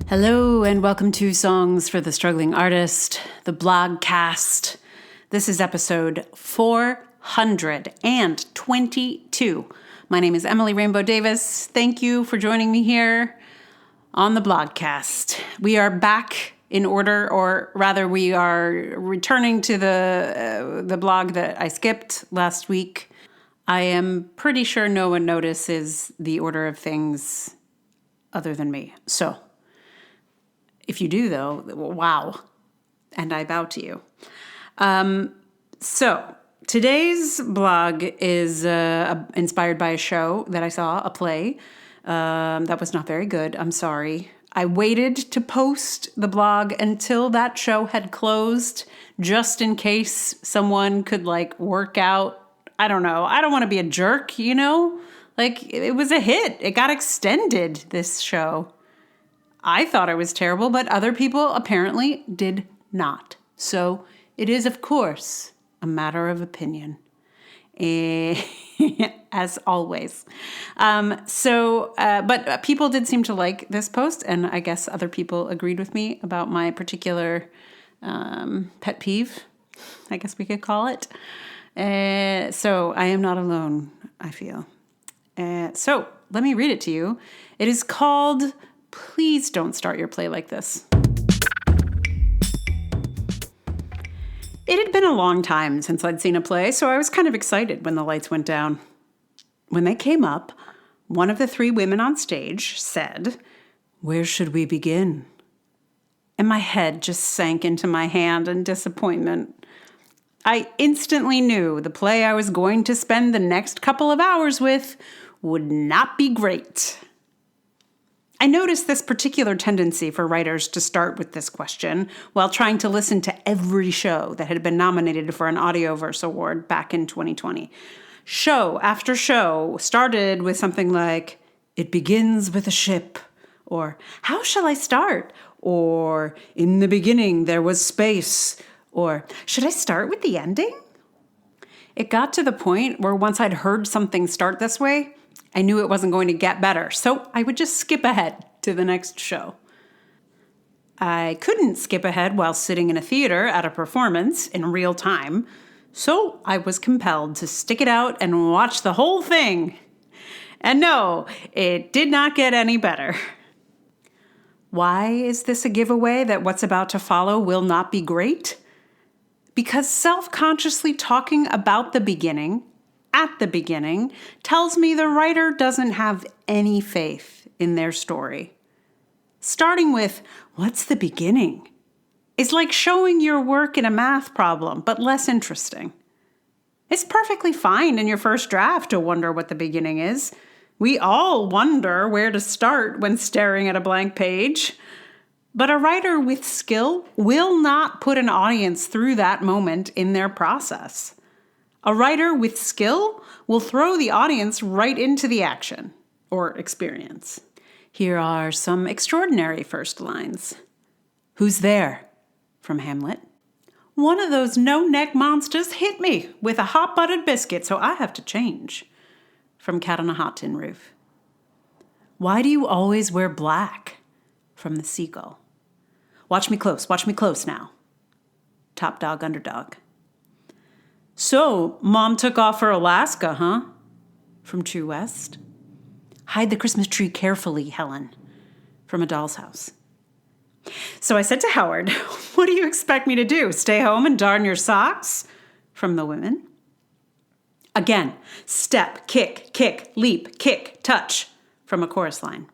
Hello and welcome to Songs for the Struggling Artist, the blogcast. This is episode 422. My name is Emily Rainbow Davis. Thank you for joining me here on the blogcast. We are back in order, or rather we are returning to the blog that I skipped last week. I am pretty sure no one notices the order of things other than me. So if you do, though, wow. And I bow to you. So today's blog is inspired by a show that I saw, a play. That was not very good. I'm sorry. I waited to post the blog until that show had closed, just in case someone could work out. I don't know. I don't want to be a jerk, you know? It was a hit. It got extended, this show. I thought it was terrible, but other people apparently did not. So it is, of course, a matter of opinion, as always. But people did seem to like this post, and I guess other people agreed with me about my particular pet peeve, I guess we could call it. So I am not alone, I feel. So let me read it to you. It is called Please Don't Start Your Play Like This. It had been a long time since I'd seen a play, so I was kind of excited when the lights went down. When they came up, one of the three women on stage said, "Where should we begin?" And my head just sank into my hand in disappointment. I instantly knew the play I was going to spend the next couple of hours with would not be great. I noticed this particular tendency for writers to start with this question while trying to listen to every show that had been nominated for an Audioverse Award back in 2020. Show after show started with something like, "It begins with a ship," or "How shall I start?" or "In the beginning there was space," or "Should I start with the ending?" It got to the point where once I'd heard something start this way, I knew it wasn't going to get better, so I would just skip ahead to the next show. I couldn't skip ahead while sitting in a theater at a performance in real time, so I was compelled to stick it out and watch the whole thing. And no, it did not get any better. Why is this a giveaway that what's about to follow will not be great? Because self-consciously talking about the beginning, at the beginning, tells me the writer doesn't have any faith in their story. Starting with, "What's the beginning?" is like showing your work in a math problem, but less interesting. It's perfectly fine in your first draft to wonder what the beginning is. We all wonder where to start when staring at a blank page. But a writer with skill will not put an audience through that moment in their process. A writer with skill will throw the audience right into the action or experience. Here are some extraordinary first lines. "Who's there?" from Hamlet. "One of those no-neck monsters hit me with a hot buttered biscuit, so I have to change," from Cat on a Hot Tin Roof. "Why do you always wear black?" from the Seagull. Watch me close now." Top Dog Underdog. "So, Mom took off for Alaska, huh?" from True West. "Hide the Christmas tree carefully, Helen," from A Doll's House. "So I said to Howard, 'What do you expect me to do? Stay home and darn your socks?' from The Women. Again, step, kick, leap, kick, touch, from a chorus line.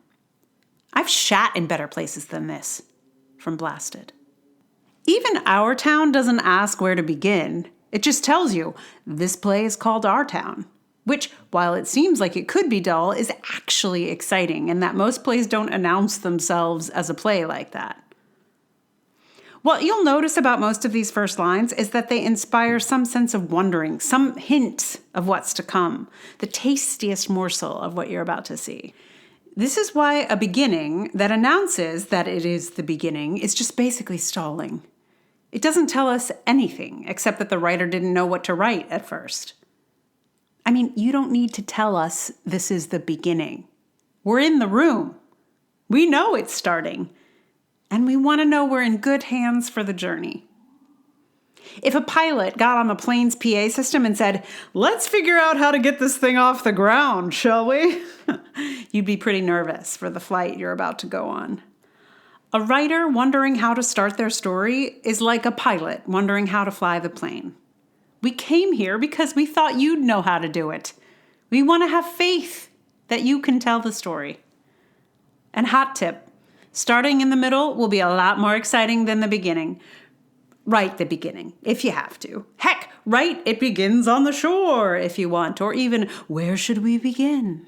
"I've shat in better places than this," from Blasted. Even Our Town doesn't ask where to begin. It just tells you, this play is called Our Town, which, while it seems like it could be dull, is actually exciting, and that most plays don't announce themselves as a play like that. What you'll notice about most of these first lines is that they inspire some sense of wondering, some hint of what's to come, the tastiest morsel of what you're about to see. This is why a beginning that announces that it is the beginning is just basically stalling. It doesn't tell us anything except that the writer didn't know what to write at first. I mean, you don't need to tell us this is the beginning. We're in the room. We know it's starting. And we want to know we're in good hands for the journey. If a pilot got on the plane's PA system and said, "Let's figure out how to get this thing off the ground, shall we?" You'd be pretty nervous for the flight you're about to go on. A writer wondering how to start their story is like a pilot wondering how to fly the plane. We came here because we thought you'd know how to do it. We want to have faith that you can tell the story. And hot tip, starting in the middle will be a lot more exciting than the beginning. Write the beginning, if you have to. Heck, write "It begins on the shore" if you want, or even "Where should we begin?"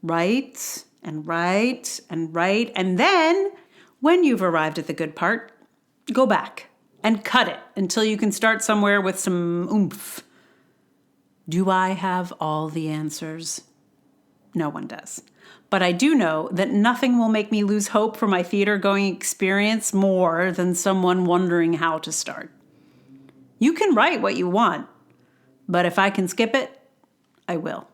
Write and write and write, and then, when you've arrived at the good part, go back and cut it until you can start somewhere with some oomph. Do I have all the answers? No one does. But I do know that nothing will make me lose hope for my theater-going experience more than someone wondering how to start. You can write what you want, but if I can skip it, I will.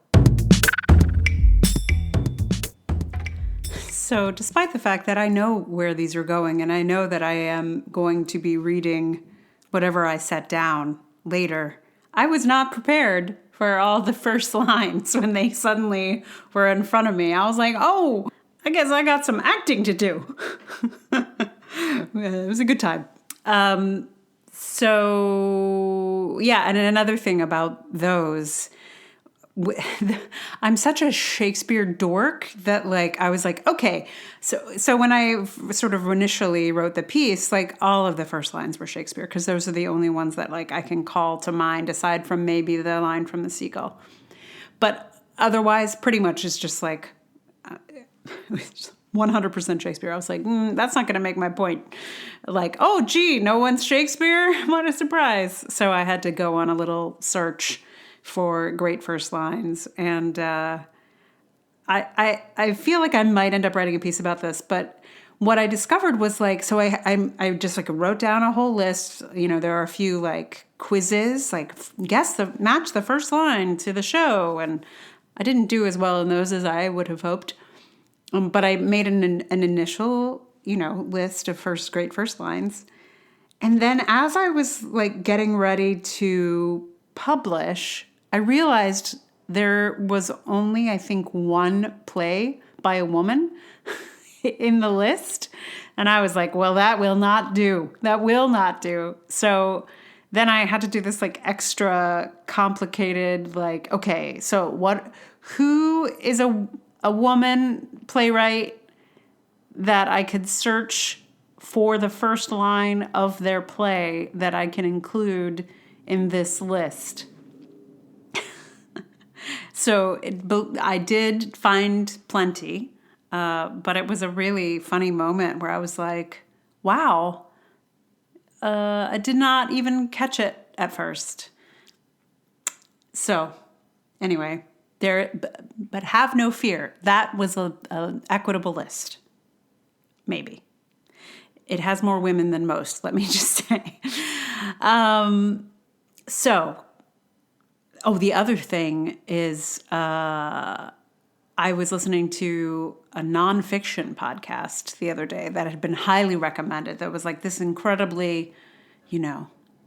So despite the fact that I know where these are going, and I know that I am going to be reading whatever I set down later, I was not prepared for all the first lines when they suddenly were in front of me. I was like, oh, I guess I got some acting to do. It was a good time. So, yeah, and another thing about those, I'm such a Shakespeare dork that I was like, okay, so when I sort of initially wrote the piece, all of the first lines were Shakespeare because those are the only ones that I can call to mind aside from maybe the line from the seagull. But otherwise, pretty much it's just 100% Shakespeare. I was like, that's not going to make my point. Oh, gee, no one's Shakespeare? What a surprise. So I had to go on a little search for great first lines. And I feel like I might end up writing a piece about this, but what I discovered was so I just wrote down a whole list. There are a few quizzes, match the first line to the show. And I didn't do as well in those as I would have hoped. But I made an initial, list of great first lines. And then as I was getting ready to publish, I realized there was only, I think, one play by a woman in the list. And I was like, well, that will not do. That will not do. So then I had to do this extra complicated, okay, so who is a woman playwright that I could search for the first line of their play that I can include in this list? So I did find plenty, but it was a really funny moment where I was like, wow, I did not even catch it at first. So anyway, but have no fear. That was an equitable list. Maybe. It has more women than most, let me just say. The other thing is I was listening to a nonfiction podcast the other day that had been highly recommended. That was this incredibly,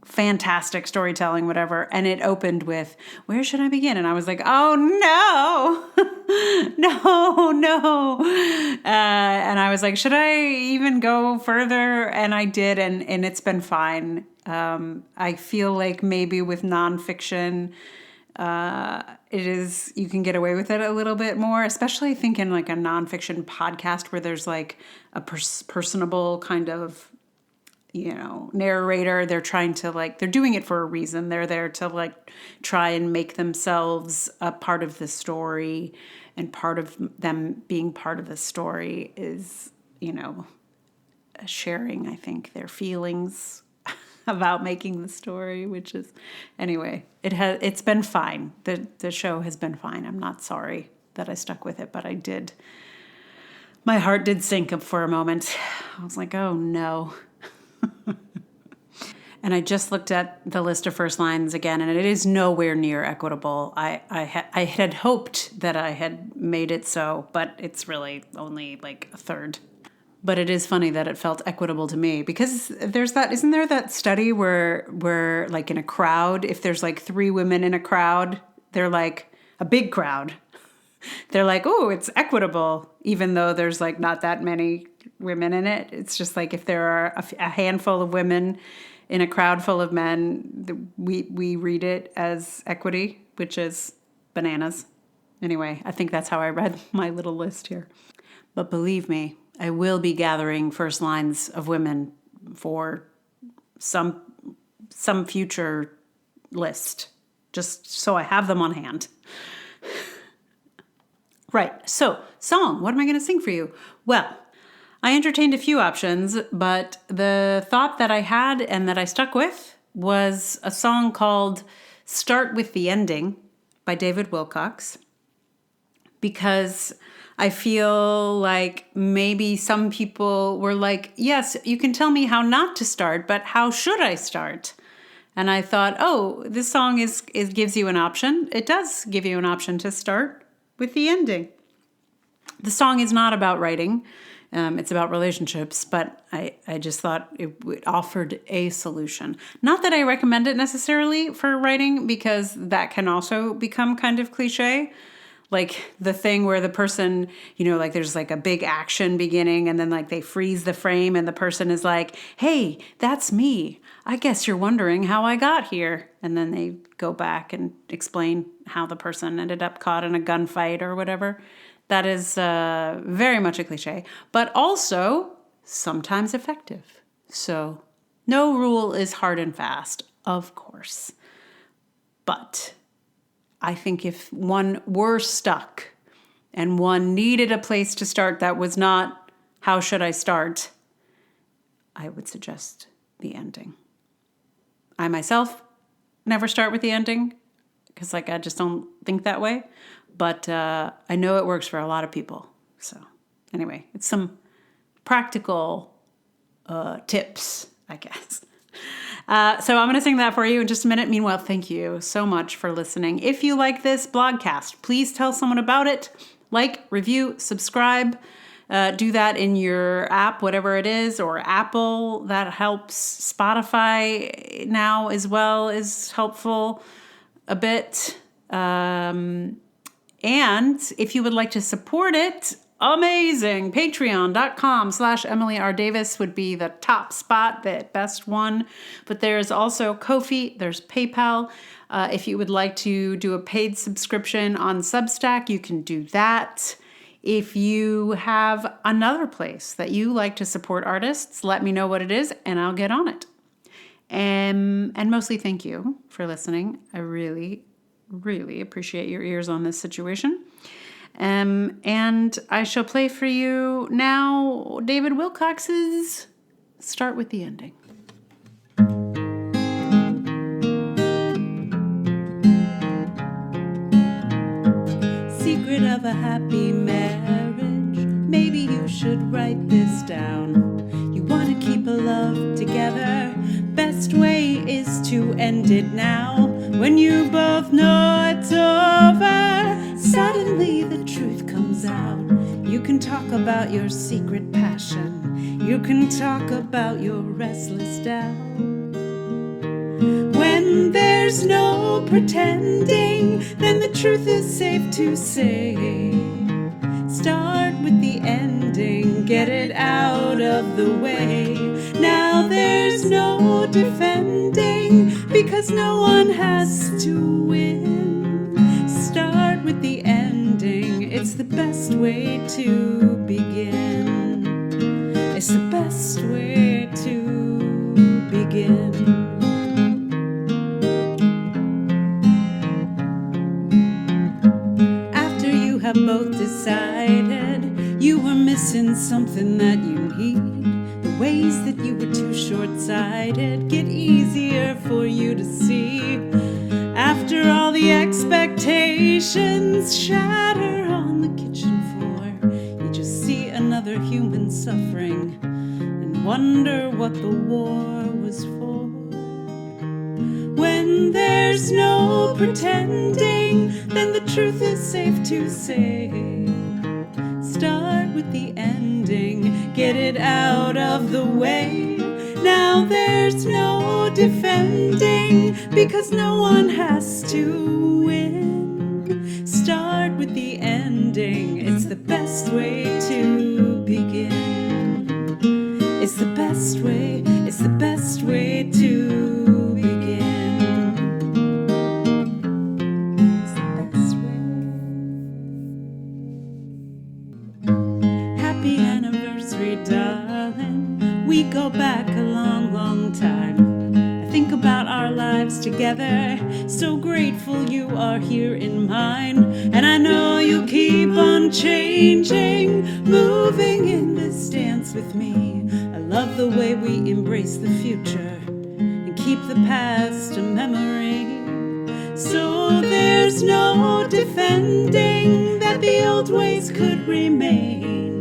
fantastic storytelling, whatever. And it opened with, "Where should I begin?" And I was like, oh, no, no. And I was like, should I even go further? And I did, and it's been fine. I feel like maybe with nonfiction, you can get away with it a little bit more, especially I think in a nonfiction podcast where there's a personable kind of, narrator. They're trying to they're doing it for a reason. They're there to try and make themselves a part of the story, and part of them being part of the story is, sharing, I think, their feelings about making the story, which is, anyway, it's been fine. The show has been fine. I'm not sorry that I stuck with it, but my heart did sink up for a moment. I was like, oh no. And I just looked at the list of first lines again, and it is nowhere near equitable. I had hoped that I had made it so, but it's really only a third. But it is funny that it felt equitable to me, because isn't there that study where like in a crowd, if there's like 3 women in a crowd, they're like a big crowd. They're like, oh, it's equitable, even though there's like not that many women in it. It's just like if there are a handful of women in a crowd full of men, we read it as equity, which is bananas. Anyway, I think that's how I read my little list here. But believe me, I will be gathering first lines of women for some future list, just so I have them on hand. Right, so song, what am I going to sing for you? Well, I entertained a few options, but the thought that I had and that I stuck with was a song called Start With the Ending by David Wilcox, because I feel like maybe some people were like, yes, you can tell me how not to start, but how should I start? And I thought, oh, this song gives you an option. It does give you an option to start with the ending. The song is not about writing. It's about relationships, but I just thought it offered a solution. Not that I recommend it necessarily for writing, because that can also become kind of cliche. Like the thing where the person, like there's like a big action beginning and then like they freeze the frame and the person is like, hey, that's me. I guess you're wondering how I got here. And then they go back and explain how the person ended up caught in a gunfight or whatever. That is very much a cliche, but also sometimes effective. So no rule is hard and fast, of course. But I think if one were stuck and one needed a place to start that was not, how should I start? I would suggest the ending. I myself never start with the ending because I just don't think that way. But I know it works for a lot of people. So anyway, it's some practical tips, I guess. So I'm going to sing that for you in just a minute. Meanwhile, thank you so much for listening. If you like this blogcast, please tell someone about it. Like, review, subscribe. Do that in your app, whatever it is, or Apple. That helps. Spotify now as well is helpful a bit. And if you would like to support it, amazing. Patreon.com/Emily R. Davis would be the top spot, the best one. But there's also Ko-fi, there's PayPal. If you would like to do a paid subscription on Substack, you can do that. If you have another place that you like to support artists, let me know what it is and I'll get on it. And mostly thank you for listening. I really, really appreciate your ears on this situation. And I shall play for you now David Wilcox's Start With the Ending. Secret of a happy marriage. Maybe you should write this down. You want to keep a love together. Best way is to end it now. When you both know it's over, suddenly the truth comes out. You can talk about your secret passion. You can talk about your restless doubt. When there's no pretending, then the truth is safe to say. Start with the ending, get it out of the way. Now there's no defending, because no one has to win. Start with the ending, it's the best way to begin. It's the best way to begin. After you have both decided you were missing something that you need, the ways that you were too short-sighted get easier for you to see. After all the expectations shatter on the kitchen floor, you just see another human suffering and wonder what the war was for. When there's no pretending, then the truth is safe to say. Start with the ending, get it out of the way. Now there's no defending, because no one has to win. Start with the ending, it's the best way to begin. It's the best way, it's the best way to begin. It's the best way. Happy anniversary, darling. We go back a long, long time. I think about our lives together. So grateful you are here in mine. And I know you'll keep on changing, moving in this dance with me. I love the way we embrace the future and keep the past a memory. So there's no defending that the old ways could remain.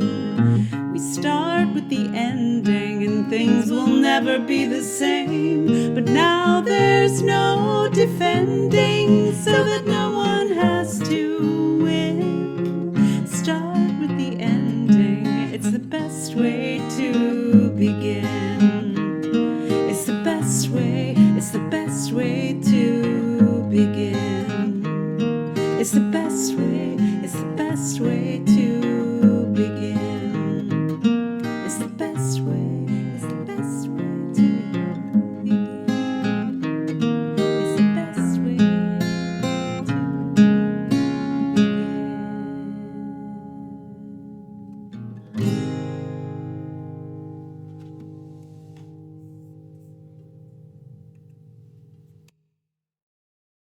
We start with the ending and things will never be the same. But now there's no defending, so that no one has to win. Start with the ending, it's the best way to begin. It's the best way, it's the best way to begin. It's the best way, it's the best way to begin.